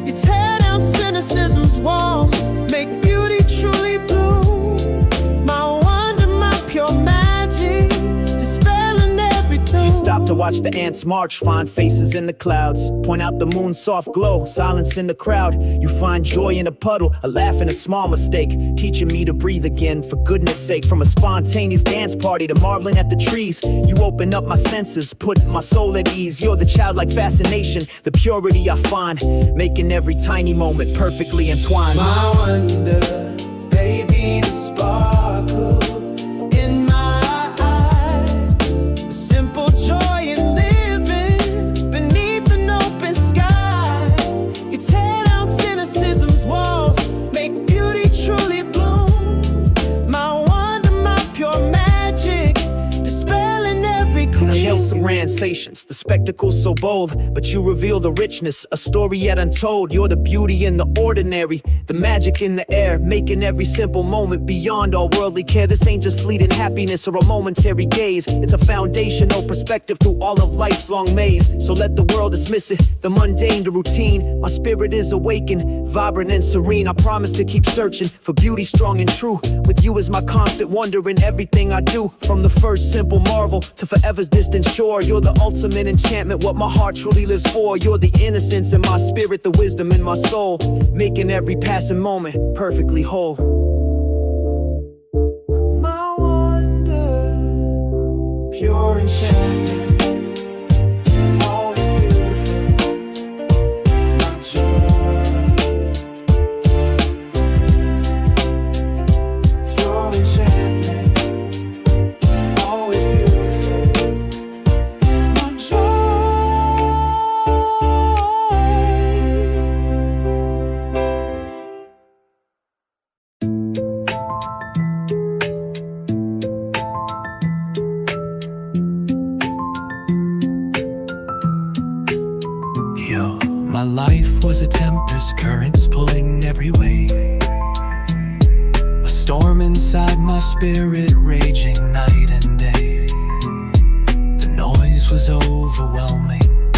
You tear down cynicism's walls, make beauty truly bloom. My wonder, my pure magic, dispelling everything. You stop to watch the ants march, find faces in the clouds. Point out the moon's soft glow, silence in the crowd. You find joy in a puddle, a laugh in a small mistake. Teaching me to breathe again, for goodness sake. From a spontaneous dance party to marveling at the trees, you open up my senses, put my soul at ease. You're the childlike fascination, the purity I find, making every tiny moment perfectly entwined. My wonder, baby, the sparkle in my eye. A simple joy in living beneath an open sky. You tear down cynicism's walls, make beauty truly bloom. My wonder, my pure magic, dispelling every cliche. Nails the sensations, the spectacle so bold, but you reveal the richness, a story yet untold. You're the beauty in the ordinary, the magic in the air, making every simple moment beyond all worldly care. This ain't just fleeting happiness or a momentary gaze, it's a foundational perspective through all of life's long maze. So let the world dismiss it, the mundane, the routine. My spirit is awakened, vibrant and serene. I promise to keep searching for beauty strong and true, with you as my constant wonder in everything I do. From the first simple marvel to forever's distant shore, you're the ultimate enchantment, what my heart truly lives for. You're the innocence in my spirit, the wisdom in my soul, making every passing moment perfectly whole. My wonder, pure enchantment. My life was a tempest, currents pulling every way. A storm inside my spirit, raging night and day. The noise was overwhelming,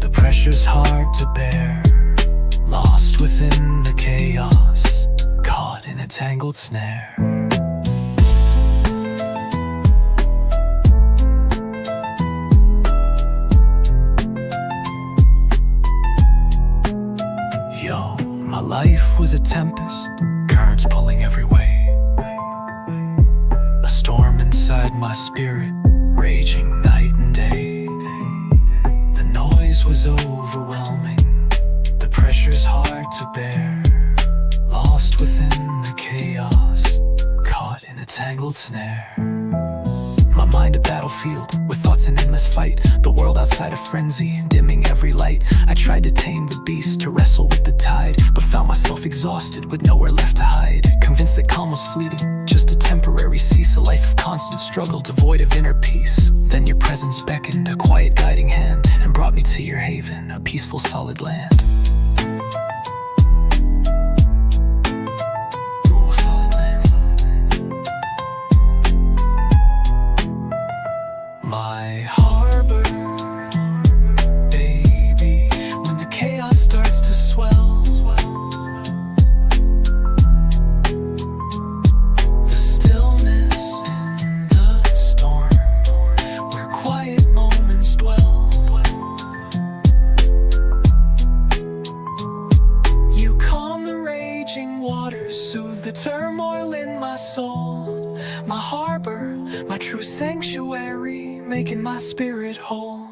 the pressure's hard to bear. Lost within the chaos, caught in a tangled snare. My life was a tempest, currents pulling every way. A storm inside my spirit, raging night and day. The noise was overwhelming, the pressure's hard to bear. Lost within the chaos, caught in a tangled snare. My mind a battlefield, with thoughts in endless fight. The world outside a frenzy, dimming every light. I tried to tame the beast, to wrestle with the tide, but found myself exhausted, with nowhere left to hide. Convinced that calm was fleeting, just a temporary cease. A life of constant struggle, devoid of inner peace. Then your presence beckoned, a quiet guiding hand, and brought me to your haven, a peaceful solid land. My harbor, baby, when the chaos starts to swell. The stillness in the storm, where quiet moments dwell. You calm the raging waters, soothe the turmoil in my soul. My harbor, my true sanctuary, making my spirit whole.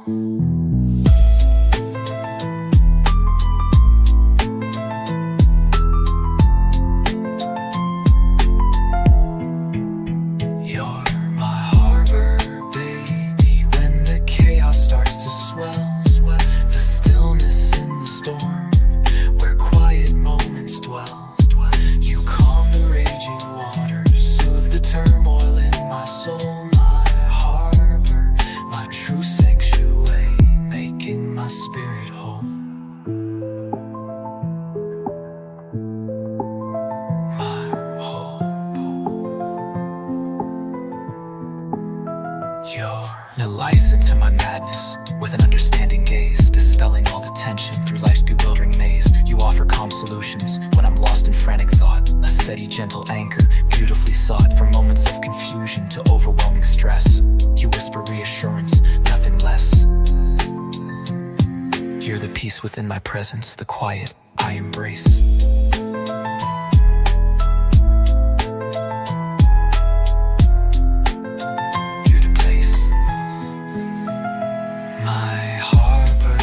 You're my harbor, baby, when the chaos starts to swell. The stillness in the storm, where quiet moments dwell. You calm the raging waters, soothe the turmoil in my soul. Spirit home. My hope. You're a license to my madness, with an understanding gaze, dispelling all the tension through life's bewildering maze. You offer calm solutions when I'm lost in frantic thought, a steady, gentle anchor, beautifully sought. From moments of confusion to overwhelming stress, you whisper reassurance, nothing less. You're the peace within my presence, the quiet I embrace. You're the place, my harbor,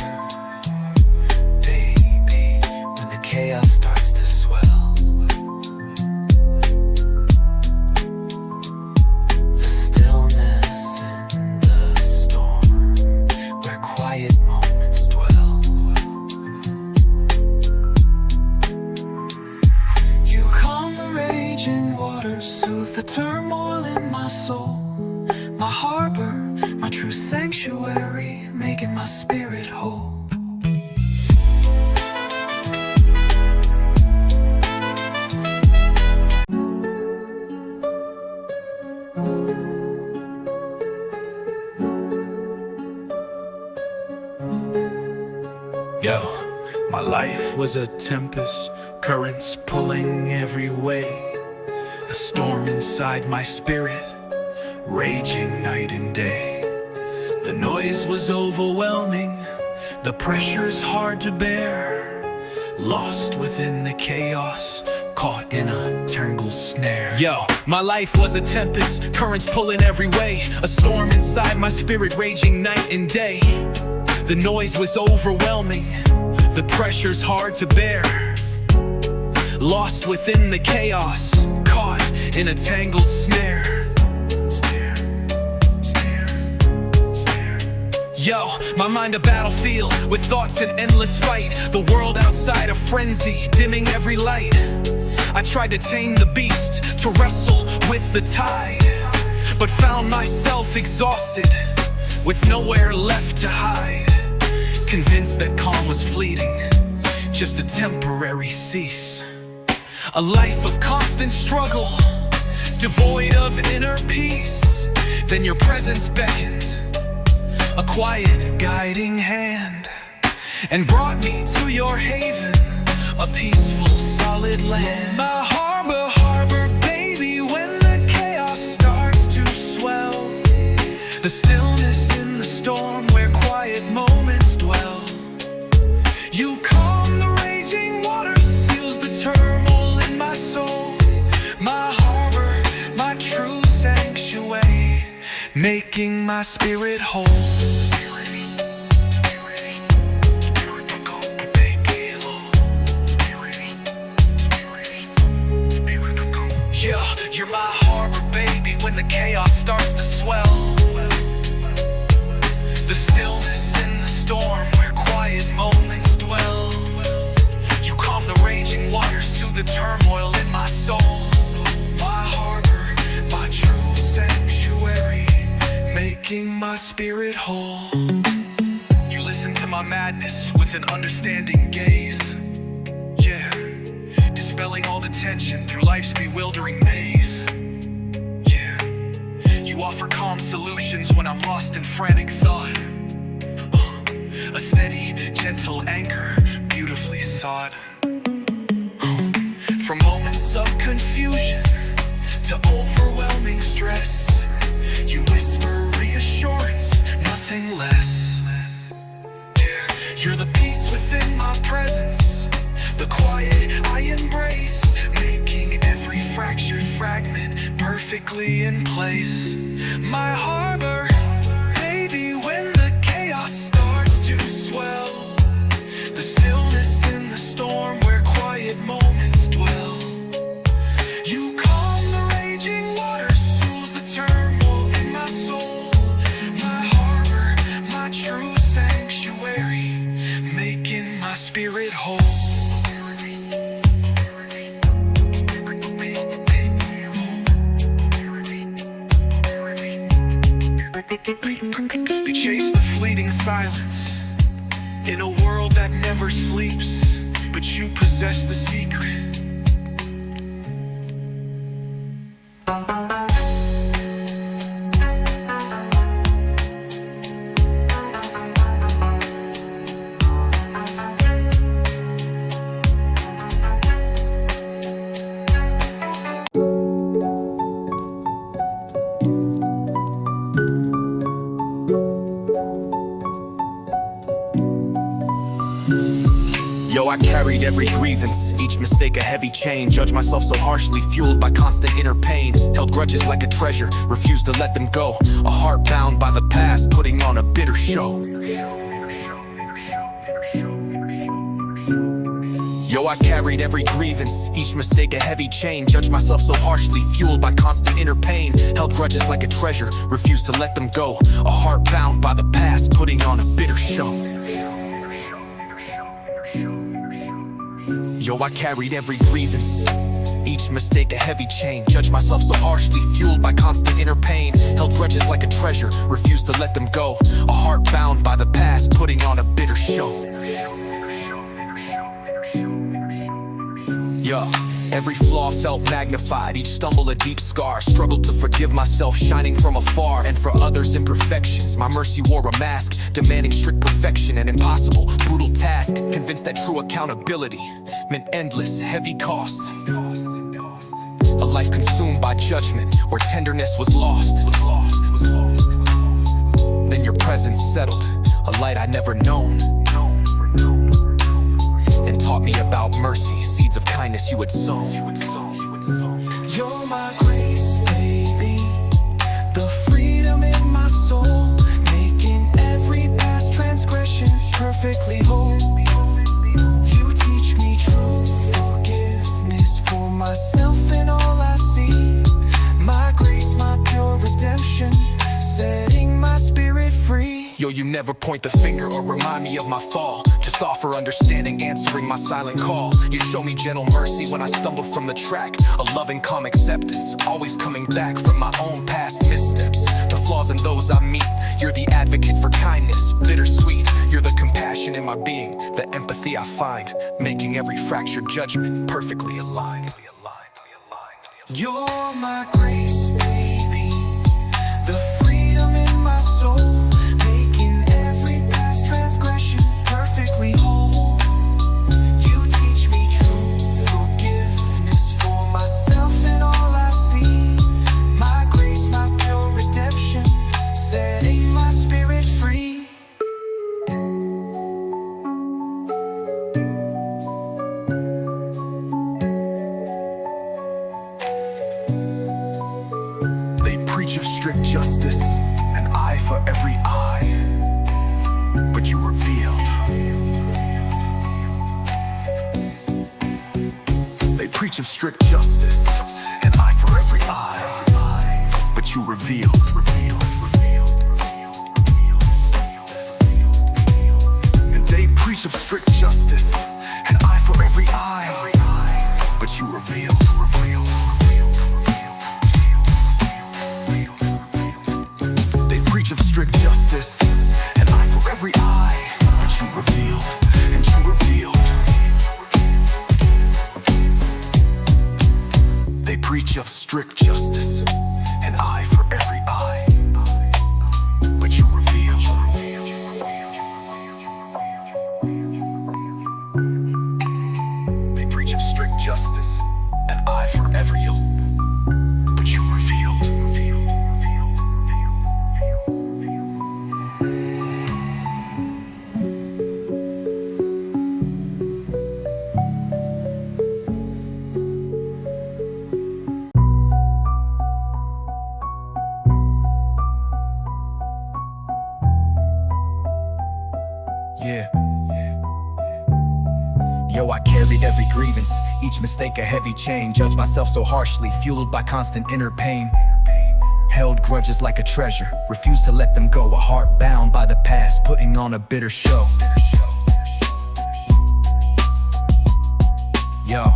baby, when the chaos starts to swell. The stillness in the storm, where quiet moments dwell. Soothe the turmoil in my soul. My harbor, my true sanctuary, making my spirit whole. Yo, my life was a tempest, currents pulling every way. A storm inside my spirit, raging night and day. The noise was overwhelming, the pressure's hard to bear. Lost within the chaos, caught in a tangled snare. Yo, my life was a tempest, currents pulling every way. A storm inside my spirit, raging night and day. The noise was overwhelming, the pressure's hard to bear. Lost within the chaos, caught in a tangled snare. Yo, my mind a battlefield, with thoughts in endless fight. The world outside a frenzy, dimming every light. I tried to tame the beast, to wrestle with the tide, but found myself exhausted, with nowhere left to hide. Convinced that calm was fleeting, just a temporary cease. A life of constant struggle, devoid of inner peace. Then your presence beckoned, a quiet guiding hand, and brought me to your haven, a peaceful solid land. My harbor, harbor, baby, when the chaos starts to swell. The stillness in the storm, where quiet moments dwell. You calm the raging water, seals the turmoil in my soul. My harbor, my true sanctuary, making my spirit whole. Yeah, you're my harbor, baby. chaos starts to swell. The stillness in the storm where quiet moments dwell. You calm the raging waters, soothe the turmoil in my soul. My harbor, my true sanctuary, making my spirit whole. You listen to my madness with an understanding gaze. Yeah, dispelling all the tension through life's bewildering maze. Yeah, you offer calm solutions when I'm lost in frantic thought. A steady, gentle anchor, beautifully sought. From moments of confusion to overwhelming stress, you whisper reassurance, nothing less. Yeah, you're the peace within my presence, the quiet I embrace, making every fractured fragment perfectly in place. My harbor, baby, when the chaos starts to swell, the stillness in the storm where quiet moments dwell. You calm the raging waters, soothe the turmoil in my soul. My harbor, my true sanctuary, making my spirit whole. They chase the fleeting silence in a world that never sleeps, but you possess the secret. Yo, I carried every grievance, each mistake a heavy chain. Judged myself so harshly, fueled by constant inner pain. Held grudges like a treasure, refused to let them go. A heart bound by the past, putting on a bitter show. Yo, I carried every grievance, each mistake a heavy chain. Judged myself so harshly, fueled by constant inner pain. Held grudges like a treasure, refused to let them go. A heart bound by the past, putting on a bitter show. Yo, I carried every grievance, each mistake a heavy chain. Judged myself so harshly, fueled by constant inner pain. Held grudges like a treasure, refused to let them go. A heart bound by the past, putting on a bitter show. Yo, every flaw felt magnified, each stumble a deep scar. Struggled to forgive myself, shining from afar. And for others' imperfections, my mercy wore a mask, demanding strict perfection, an impossible, brutal task. Convinced that true accountability meant endless, heavy cost. A life consumed by judgment, where tenderness was lost. Then your presence settled, a light I'd never known, and taught me about mercy, seeds of kindness you had sown. You're my grace, baby, the freedom in my soul, making every past transgression perfectly whole. You teach me true forgiveness for myself and all I see. My grace, my pure redemption, setting my spirit free. Yo, you never point the finger or remind me of my fall. Just offer understanding, answering my silent call. You show me gentle mercy when I stumbled from the track. A loving, calm acceptance, always coming back from my own past missteps. The flaws in those I meet, you're the advocate for kindness, bittersweet. You're the compassion in my being, the empathy I find, making every fractured judgment perfectly aligned. You're my grace, baby, the freedom in my soul, making every past transgression perfectly whole. You teach me true forgiveness for myself and all I see. My grace, my pure redemption, setting my spirit free. They preach of strict justice, an eye for every eye, but you revealed. They preach of strict justice, an eye for every eye, but but you revealed. And they preach of strict justice, an eye for every eye, but you revealed. They preach of strict justice, an eye for every eye, but you revealed, and you revealed. They preach of strict justice, an eye for every eye, but you reveal. They preach of strict justice, an eye for every ill, but you revealed. Yeah. Yo, I carried every grievance, each mistake a heavy chain. Judged myself so harshly, fueled by constant inner pain. Held grudges like a treasure, refused to let them go. A heart bound by the past, putting on a bitter show. Yo.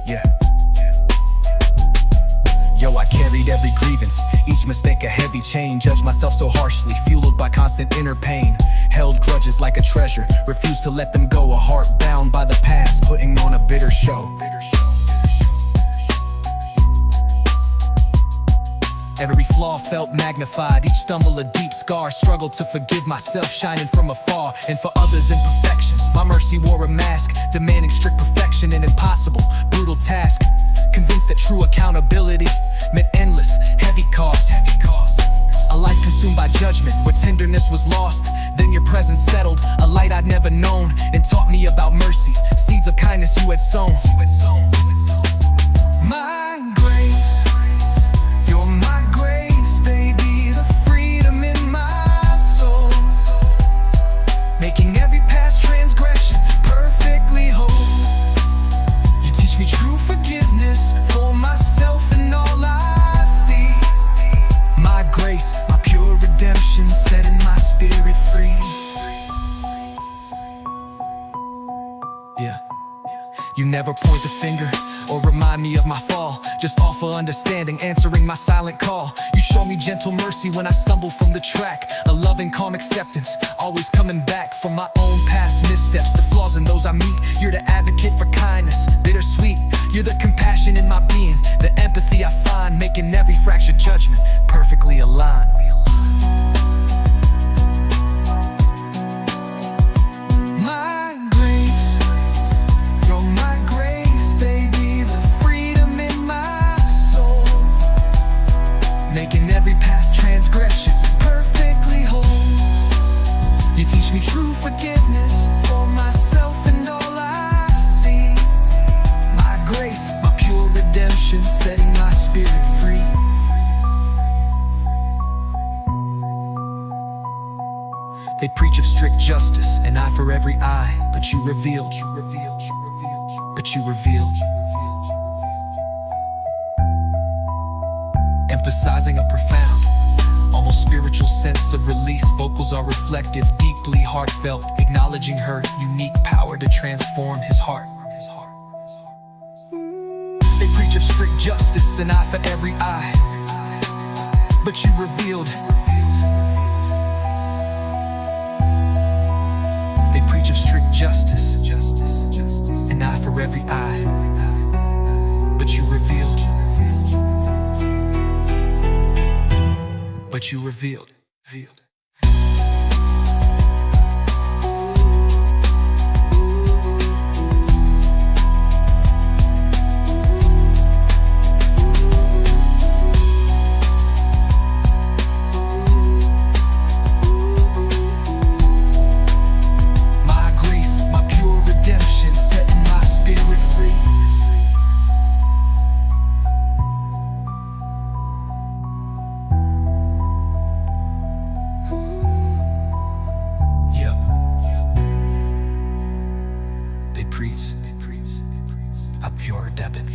Yeah. Yo, I carried every grievance, each mistake a heavy chain. Judged myself so harshly, fueled by constant inner pain. Held grudges like a treasure, refused to let them go. A heart bound by the past, putting on a bitter show. Every flaw felt magnified, each stumble a deep scar. Struggled to forgive myself, shining from afar. And for others imperfections, my mercy wore a mask, demanding strict perfection, an impossible, brutal task. Convinced that true accountability meant endless, heavy costs. A life consumed by judgment, where tenderness was lost. Then your presence settled, a light I'd never known, and taught me about mercy, seeds of kindness you had sown. My grace, you're my grace, baby, the freedom in my soul, making every past transgression perfectly whole. You teach me true forgiveness for myself and all I see. My grace, my pure redemption, setting my spirit free. Yeah. You never point the finger or remind me of my fall, just offer understanding, answering my silent call. You show me gentle mercy when I stumble from the track, a loving, calm acceptance, always coming back from my own past missteps, the flaws in those I meet. You're the advocate for kindness, bittersweet. You're the compassion in my being, the empathy I find, making every fractured judgment perfectly aligned. My grace, you're my grace, baby, the freedom in my soul, making every past transgression perfectly whole. You teach me true forgiveness for myself and all I see. My grace, my pure redemption, setting my spirit free. They preach of strict justice, an eye for every eye, but you revealed, but you revealed. Emphasizing a profound, almost spiritual sense of release. Vocals are reflective, deeply heartfelt, acknowledging her unique power to transform his heart. They preach of strict justice, an eye for every eye, but you revealed. They preach of strict justice, an eye for every eye, but you revealed. But you revealed. They preach a pure debit.